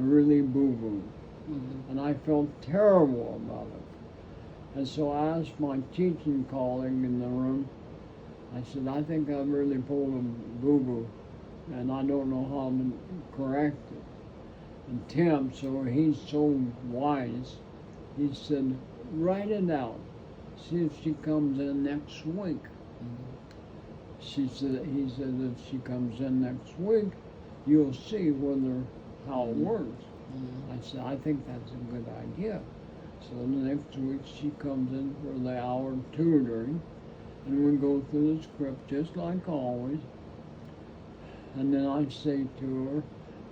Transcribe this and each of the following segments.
really boo-boo. And I felt terrible about it. And so I asked my teaching colleague in the room, I said, I think I really pulled a boo-boo, and I don't know how to correct it. And Tim, so he's so wise, he said, write it out. See if she comes in next week. He said, if she comes in next week, you'll see how it works. I said, I think that's a good idea. So the next week she comes in for the hour tutoring, and we go through the script just like always. And then I say to her,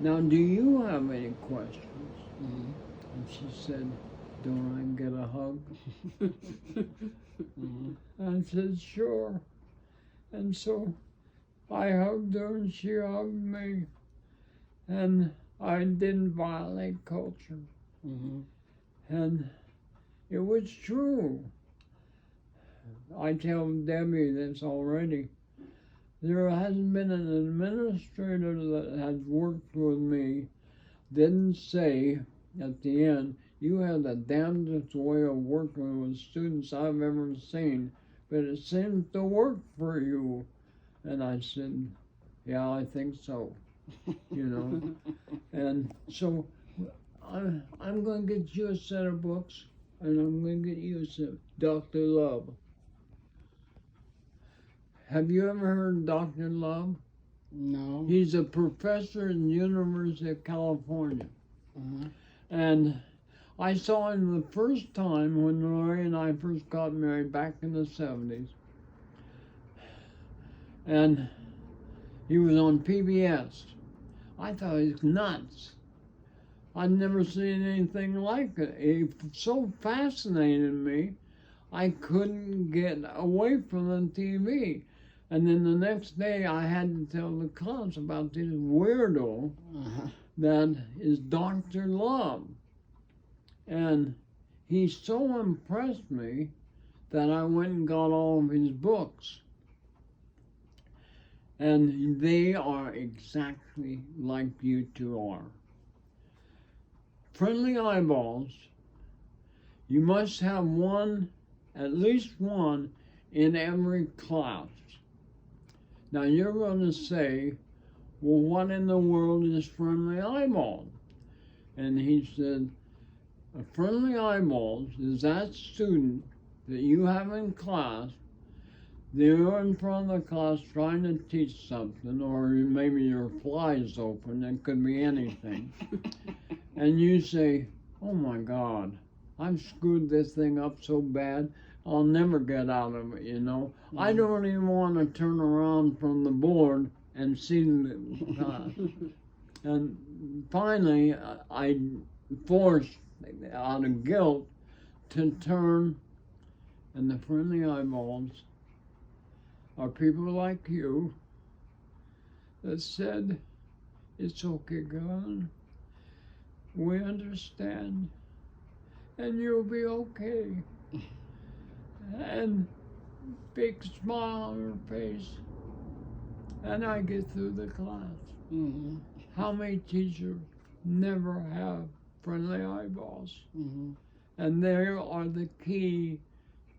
now do you have any questions? And she said, don't I get a hug? I said, sure. And so I hugged her and she hugged me. And I didn't violate culture. And it was true. I tell Debbie this already. There hasn't been an administrator that has worked with me didn't say at the end, you have the damnedest way of working with students I've ever seen, but it seems to work for you. And I said, yeah, I think so, you know. And so I'm going to get you a set of books, and I'm going to get you a set of Dr. Love. Have you ever heard of Dr. Love? No. He's a professor in the University of California. And I saw him the first time when Lori and I first got married back in the 70s. And he was on PBS. I thought he was nuts. I'd never seen anything like it. It so fascinated me, I couldn't get away from the TV. And then the next day I had to tell the class about this weirdo that is Dr. Love. And he so impressed me that I went and got all of his books. And they are exactly like you two are. Friendly eyeballs, you must have one, at least one, in every class. Now you're going to say, well, what in the world is friendly eyeballs? And he said, a friendly eyeballs is that student that you have in class. They're in front of the class trying to teach something, or maybe your fly's open, it could be anything. And you say, oh my God, I've screwed this thing up so bad, I'll never get out of it, you know. I don't even want to turn around from the board and see the class. And finally, I forced, out of guilt, to turn, and the friendly eyeballs are people like you that said, it's okay, Glennon. We understand, and you'll be okay. And big smile on her face, and I get through the class. How many teachers never have friendly eyeballs? And they are the key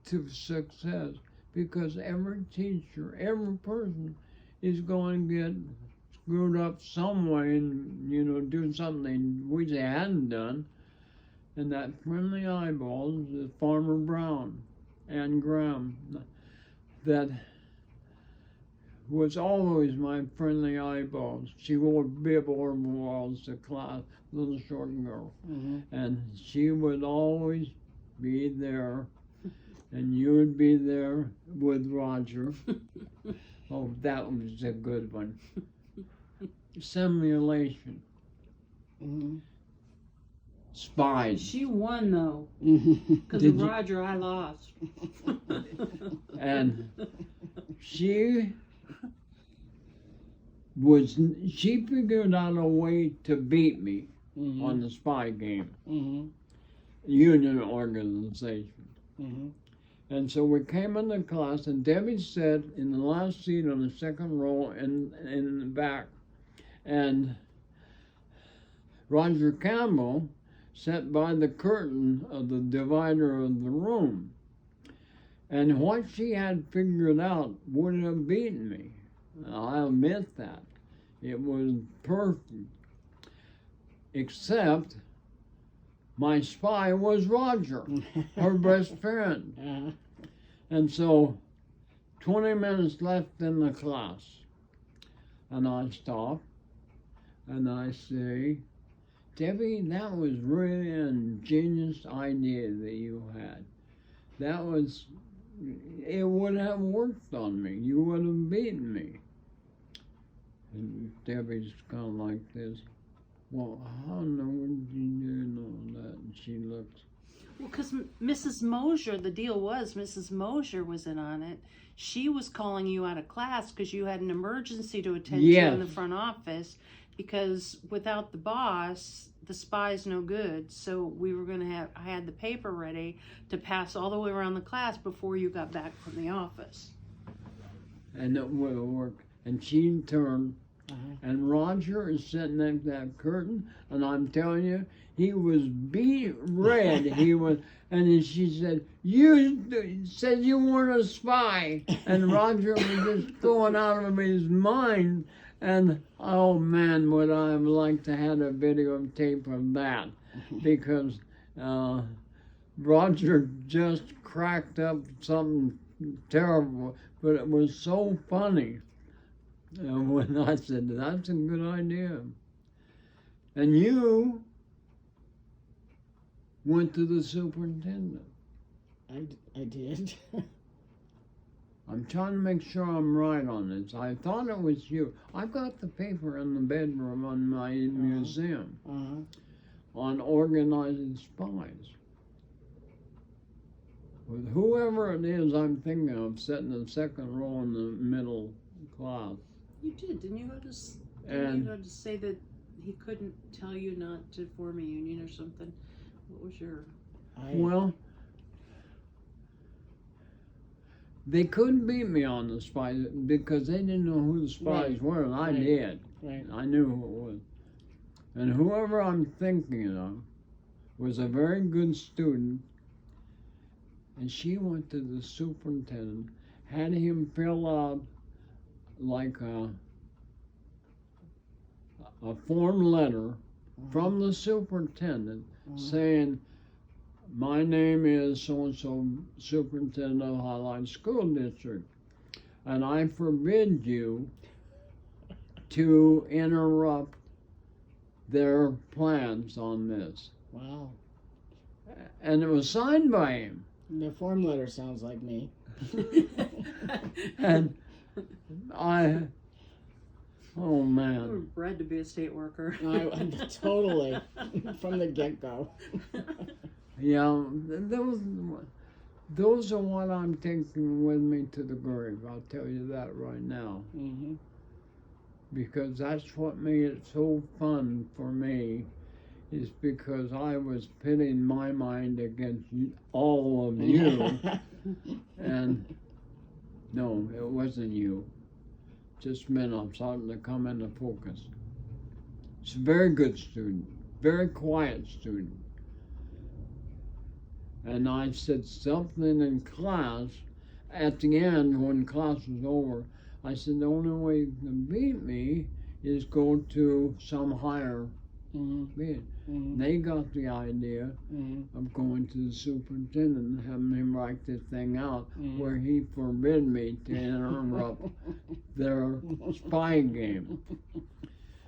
to success, because every teacher, every person is going to get screwed up some way and, you know, do something they wish they hadn't done. And that friendly eyeballs is Farmer Brown and Graham, that was always my friendly eyeballs. She wore bib overalls to class, little short girl. And she would always be there, and you would be there with Roger. Oh, that was a good one. Simulation. Spies. She won though, because of Roger I lost. And she figured out a way to beat me on the spy game, union organization. And so we came into class, and Debbie sat in the last seat on the second row in the back. And Roger Campbell sat by the curtain of the divider of the room. And what she had figured out would have beaten me. I'll admit that. It was perfect. Except my spy was Roger, her best friend. And so 20 minutes left in the class. And I stop and I say, Debbie, that was really an ingenious idea that you had. That was, it would have worked on me. You would have beaten me. And Debbie's kind of like this. Well, how in the world did you know that? And she looks. Well, because Mrs. Mosier, the deal was Mrs. Mosier was in on it. She was calling you out of class because you had an emergency to attend to in the front office, because without the boss, the spy's no good. So we were going to have, I had the paper ready to pass all the way around the class before you got back from the office. And it would have worked. And she turned, and Roger is sitting at that curtain, and I'm telling you, he was beat red. He was, and then she said, "You said you weren't a spy," and Roger was just going out of his mind. And oh man, would I have liked to have a videotape of that, because Roger just cracked up something terrible, but it was so funny. When I said, that's a good idea. And you went to the superintendent. I did. I'm trying to make sure I'm right on this. I thought it was you. I've got the paper in the bedroom on my museum on organizing spies. With whoever it is I'm thinking of sitting in the second row in the middle class. You did, didn't you go to say that he couldn't tell you not to form a union or something? What was your... Well, they couldn't beat me on the spies because they didn't know who the spies were, and I did. Right. I knew who it was. And whoever I'm thinking of was a very good student, and she went to the superintendent, had him fill out like a form letter from the superintendent saying, my name is so-and-so, superintendent of Highline School District, and I forbid you to interrupt their plans on this. Wow. And it was signed by him. The form letter sounds like me. And oh man. You were bred to be a state worker. Totally. From the get-go. Yeah, those are what I'm taking with me to the grave. I'll tell you that right now. Because that's what made it so fun for me, is because I was pitting my mind against all of you. And no, it wasn't you. Just meant I'm starting to come into focus. It's a very good student, very quiet student. And I said something in class at the end when class was over. I said the only way you can beat me is go to some higher bid. They got the idea of going to the superintendent and having him write this thing out where he forbid me to interrupt their spy game.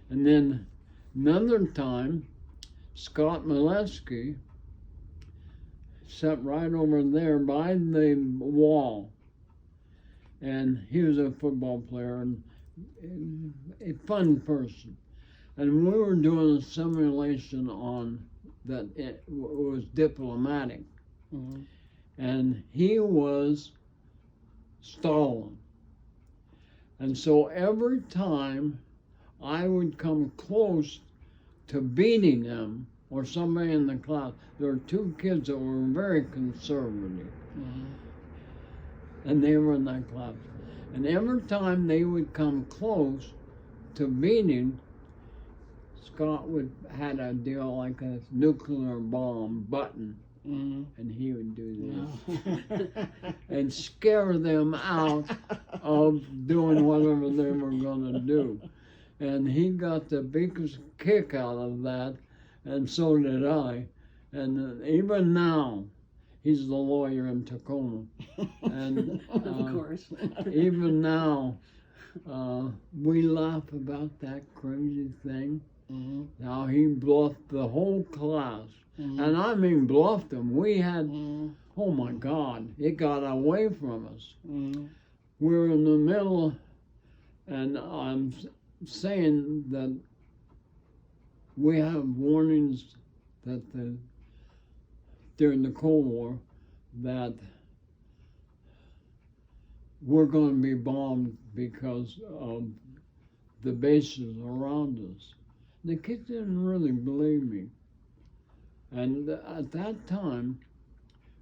And then another time, Scott Molesky sat right over there by the wall, and he was a football player and a fun person. And we were doing a simulation on that it was diplomatic. And he was Stalin. And so every time I would come close to beating him or somebody in the class, there were two kids that were very conservative. And they were in that class. And every time they would come close to beating, Scott had a deal like a nuclear bomb button, Mm-hmm. and he would do this No. and scare them out of doing whatever they were going to do. And he got the biggest kick out of that, and so did I. And even now, he's the lawyer in Tacoma. And Of course. even now, we laugh about that crazy thing. Mm-hmm. How he bluffed the whole class. Mm-hmm. And I mean bluffed them. We had, Mm-hmm. oh my God, it got away from us. Mm-hmm. We're in the middle, and I'm saying that we have warnings that during the Cold War that we're going to be bombed because of the bases around us. The kids didn't really believe me. And at that time,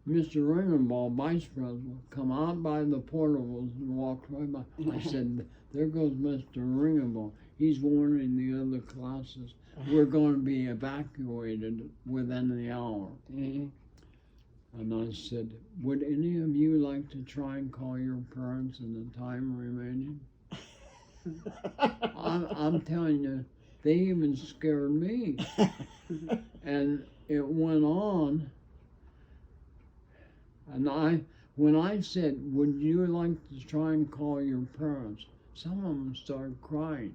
Mr. Ringenball, vice president, would come out by the portables and walk right by. I said, there goes Mr. Ringenball. He's warning the other classes. We're going to be evacuated within the hour. Mm-hmm. And I said, would any of you like to try and call your parents in the time remaining? I'm telling you, they even scared me. And it went on. And when I said, would you like to try and call your parents? Some of them started crying.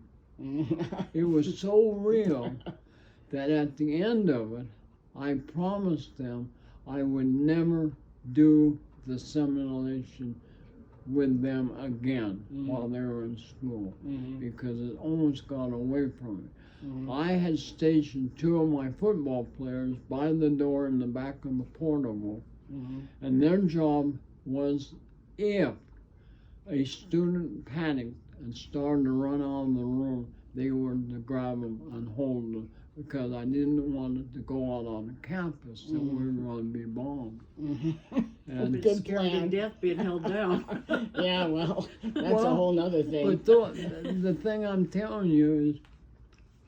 It was so real that at the end of it, I promised them I would never do the simulation with them again while they were in school, because it almost got away from me. I had stationed 2 of my football players by the door in the back of the portable, and their job was, if a student panicked and started to run out of the room, they were to grab them and hold them, because I didn't want it to go out on the campus that we were going to be bombed. And Good Scared to plan. death being held down. Yeah, well, that's a Well, whole nother thing. But the thing I'm telling you is,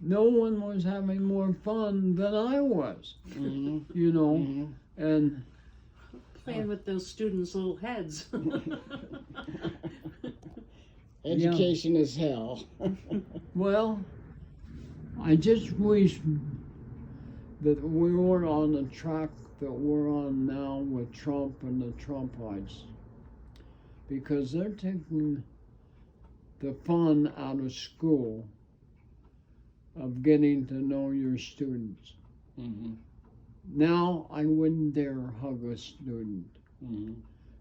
no one was having more fun than I was, Mhm. you know, Mhm. and Playing with those students' little heads. Education is hell. well, I just wish that we weren't on the track that we're on now with Trump and the Trumpites, because they're taking the fun out of school of getting to know your students. Mm-hmm. Now I wouldn't dare hug a student. Mm-hmm.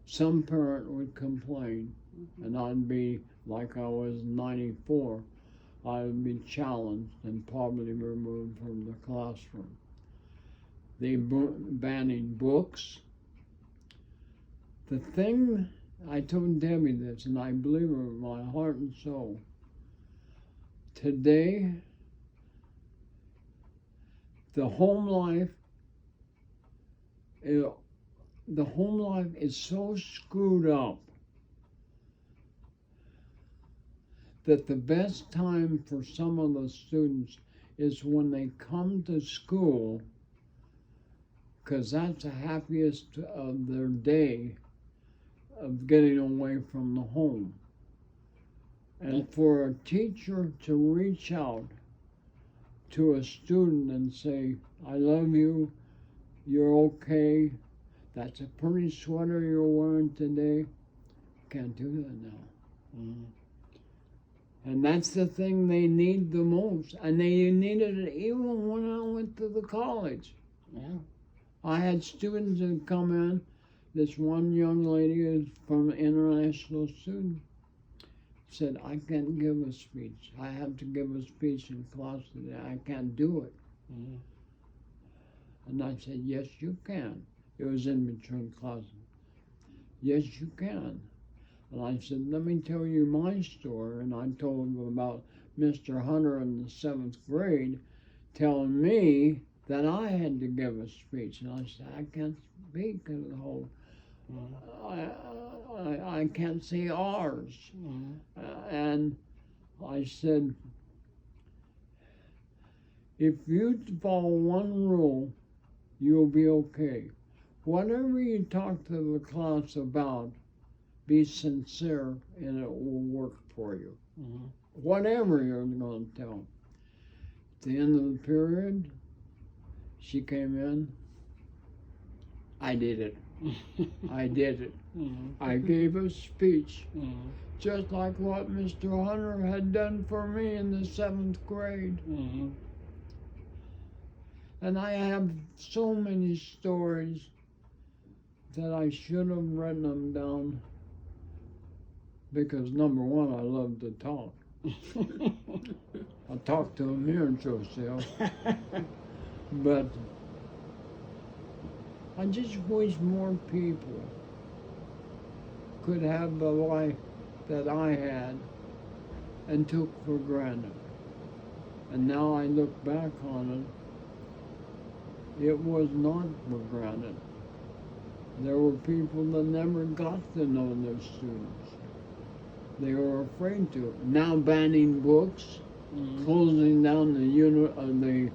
Some parent would complain, and I'd be like I was in '94. I would be challenged and probably removed from the classroom. They banning books. The thing, I told Debbie this, and I believe her with my heart and soul. Today, the home life is so screwed up that the best time for some of the students is when they come to school, because that's the happiest of their day of getting away from the home. And for a teacher to reach out to a student and say, I love you, you're okay, that's a pretty sweater you're wearing today, can't do that now. Mm-hmm. And that's the thing they need the most. And they needed it even when I went to the college. Yeah. I had students that come in. This one young lady is from an international student. Said, I can't give a speech. I have to give a speech in class today. I can't do it. Mm-hmm. And I said, yes, you can. It was in between classes. Yes, you can. And I said, let me tell you my story. And I told him about Mr. Hunter in the 7th grade telling me that I had to give a speech. And I said, I can't speak in the whole, I can't say R's. Mm-hmm. And I said, If you follow one rule, you'll be okay. Whatever you talk to the class about, be sincere and it will work for you. Mm-hmm. Whatever you're going to tell them. At the end of the period, she came in. I did it. I did it. Mm-hmm. I gave a speech, Mm-hmm. just like what Mr. Hunter had done for me in the 7th grade. Mm-hmm. And I have so many stories that I should have written them down because, number one, I love to talk. I talk to them here in Joseph, but I just wish more people could have the life that I had and took for granted. And now I look back on it, it was not for granted. There were people that never got to know their students. They were afraid to. Now banning books, closing down the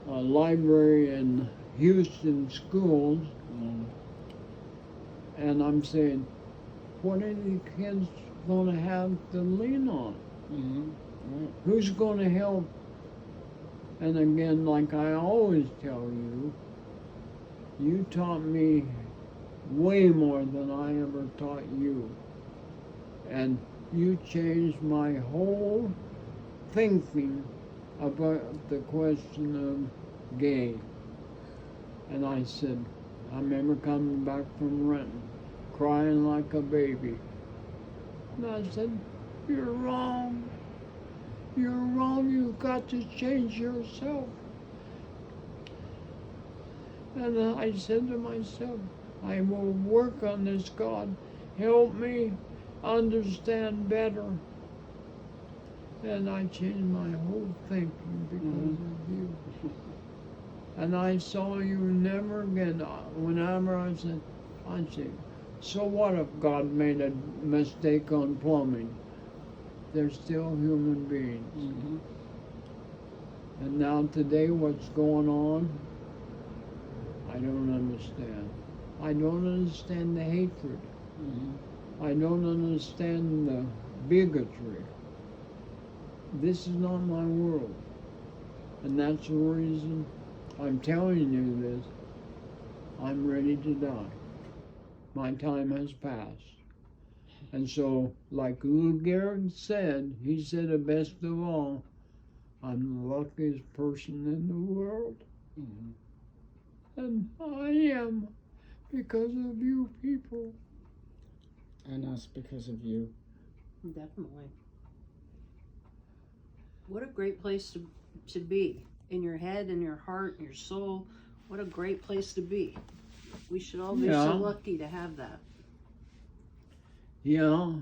library in Houston schools, and I'm saying, what are the kids going to have to lean on? Who's going to help? And again, like I always tell you, you taught me way more than I ever taught you. And you changed my whole thinking about the question of gay. And I said, I remember coming back from Renton, crying like a baby. And I said, you're wrong. You're wrong. You've got to change yourself. And I said to myself, I will work on this, God. Help me understand better. And I changed my whole thinking because of you. And I saw you never again. Whenever I said, so what if God made a mistake on plumbing? They're still human beings. And now today what's going on, I don't understand. I don't understand the hatred. I don't understand the bigotry. This is not my world. And that's the reason I'm telling you this. I'm ready to die. My time has passed. And so, like Lou Gehrig said, he said it best of all, I'm the luckiest person in the world. And I am because of you people. And us because of you. Definitely. What a great place to be. In your head, in your heart, in your soul. What a great place to be. We should all be so lucky to have that. Yeah,